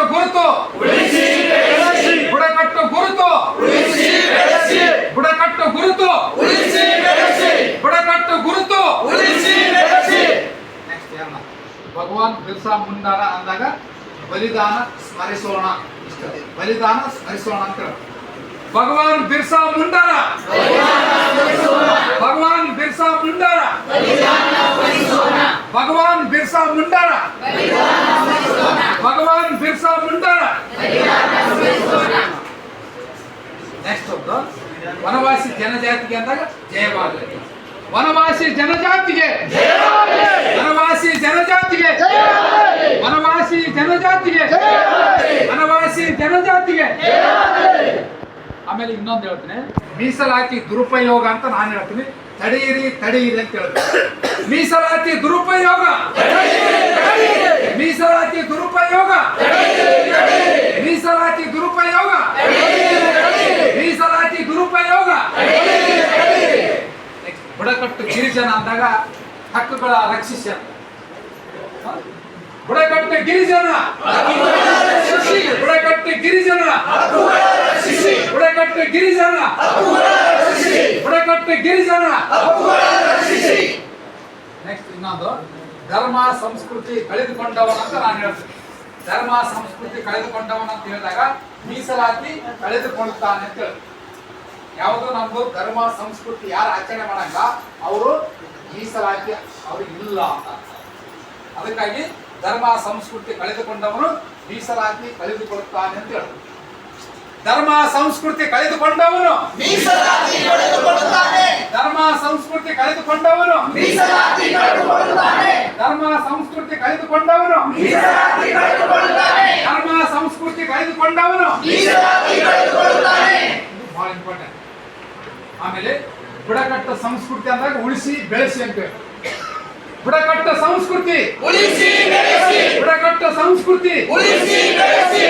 ಬುಡಕಟ್ಟು ಗುರುತು ಬುಡಕಟ್ಟು ಗುರುತು ಬುಡಕಟ್ಟು ಗುರುತು ಬುಡಕಟ್ಟು ಗುರುತು. ನೆಕ್ಸ್ಟ್ ಯಾರನ್ನ ಭಗವಾನ್ ಬಿರ್ಸಾ ಮುಂಡಾರ ಅಂದಾಗ ಬಲಿದಾನ ಸ್ಮರಿಸೋಣ, ಬಲಿದಾನ ಸ್ಮರಿಸೋಣ ಅಂತ ಹೇಳಿ. ಭಗವಾನ್ ಬಿರ್ಸಾ ಮುಂಡಾರ, ಭಗವಾನ್ ಬಿರ್ಸಾ ಮುಂಡಾರ, ಭಗವಾನ್ ಬಿರ್ಸಾ ಮುಂಡಾರ, ಭಗವಾನ್ ಬಿರ್ಸಾ ಮುಂಡಾರ. ನೆಕ್ಸ್ಟ್ ಒಂದು ವನವಾಸಿ ಜನಜಾತಿಗೆ ಅಂದಾಗ ಜಯವಾಗಲಿ. ವನವಾಸಿ ಜನಜಾತಿಗೆ, ವನವಾಸಿ ಜನಜಾತಿಗೆ, ವನವಾಸಿ ಜನಜಾತಿಗೆ, ವನವಾಸಿ ಜನಜಾತಿಗೆ. ಆಮೇಲೆ ಇನ್ನೊಂದು ಹೇಳ್ತೀನಿ, ಮೀಸಲಾತಿ ದುರುಪಯೋಗ ಅಂತ ನಾನು ಹೇಳ್ತೀನಿ. ತಡೆಯಿರಿ ತಡೆಯಿರಿ ಅಂತ ಹೇಳ್ತೀನಿ. ಮೀಸಲಾತಿ ದುರುಪಯೋಗ, ಮೀಸಲಾತಿ ದುರುಪಯೋಗ, ಮೀಸಲಾತಿ ದುರುಪಯೋಗ, ಮೀಸಲಾತಿ ದುರುಪಯೋಗ. ಬುಡಕಟ್ಟು ಗಿರಿಜನ ಅಂದಾಗ ಹಕ್ಕುಗಳ ರಕ್ಷಿಸ. ಬುಡಕಟ್ಟು ಗಿರಿಜನ, ಬುಡಕಟ್ಟು ಗಿರಿಜನ, ಬುಡಕಟ್ಟು ಗಿರಿಜನ, ಬುಡಕಟ್ಟು ಗಿರಿಜನ. ನೆಕ್ಸ್ಟ್ ಇನ್ನೊಂದು ಧರ್ಮ ಸಂಸ್ಕೃತಿ ಕಳೆದುಕೊಂಡವನ ಅಂತ ನಾನು ಹೇಳ್ತೀನಿ. ಧರ್ಮ ಸಂಸ್ಕೃತಿ ಕಳೆದುಕೊಂಡವನ ಅಂತ ಹೇಳಿದಾಗ ಮೀಸಲಾತಿ ಕಳೆದುಕೊಳ್ಳುತ್ತಾನೆ ಅಂತ ಹೇಳಿ. ಯಾವುದು ನಮ್ದು ಧರ್ಮ ಸಂಸ್ಕೃತಿ ಯಾರು ಆಚರಣೆ ಮಾಡಂಗ ಅವರು ಮೀಸಲಾತಿ ಅವ್ರಿಗೆ ಇಲ್ಲ ಅಂತ. ಅದಕ್ಕಾಗಿ ಧರ್ಮ ಸಂಸ್ಕೃತಿ ಕಳೆದುಕೊಂಡವನು ಮೀಸಲಾತಿ ಕಳೆದುಕೊಳ್ಳುತ್ತಾನೆ ಅಂತ ಹೇಳಿ. ಧರ್ಮ ಸಂಸ್ಕೃತಿ ಕಳೆದುಕೊಂಡವನು ಮೀಸಲಾತಿ ಕಳೆದುಕೊಳ್ಳುತ್ತಾನೆ, ಧರ್ಮ ಸಂಸ್ಕೃತಿ ಕಳೆದುಕೊಂಡವನು ಮೀಸಲಾತಿ ಕಳೆದುಕೊಳ್ಳುತ್ತಾನೆ, ಧರ್ಮ ಸಂಸ್ಕೃತಿ ಕಳೆದುಕೊಂಡವನು ಮೀಸಲಾತಿ ಕಳೆದುಕೊಳ್ಳುತ್ತಾನೆ, ಧರ್ಮ ಸಂಸ್ಕೃತಿ ಕಳೆದುಕೊಂಡವನು ಮೀಸಲಾತಿ ಕಳೆದುಕೊಳ್ಳುತ್ತಾನೆ. ಇದು ಬಹಳ ಇಂಪಾರ್ಟೆಂಟ್. ಆಮೇಲೆ ಬುಡಕಟ್ಟು ಸಂಸ್ಕೃತಿ ಅಂದಾಗ ಉಳಿಸಿ ಬೆಳೆಸಿ ಅಂತ ಹೇಳಿ. ಬುಡಕಟ್ಟು ಸಂಸ್ಕೃತಿ ಉಳಿಸಿ ಬೆಳೆಸಿ, ಬುಡಕಟ್ಟು ಸಂಸ್ಕೃತಿ ಉಳಿಸಿ ಬೆಳೆಸಿ.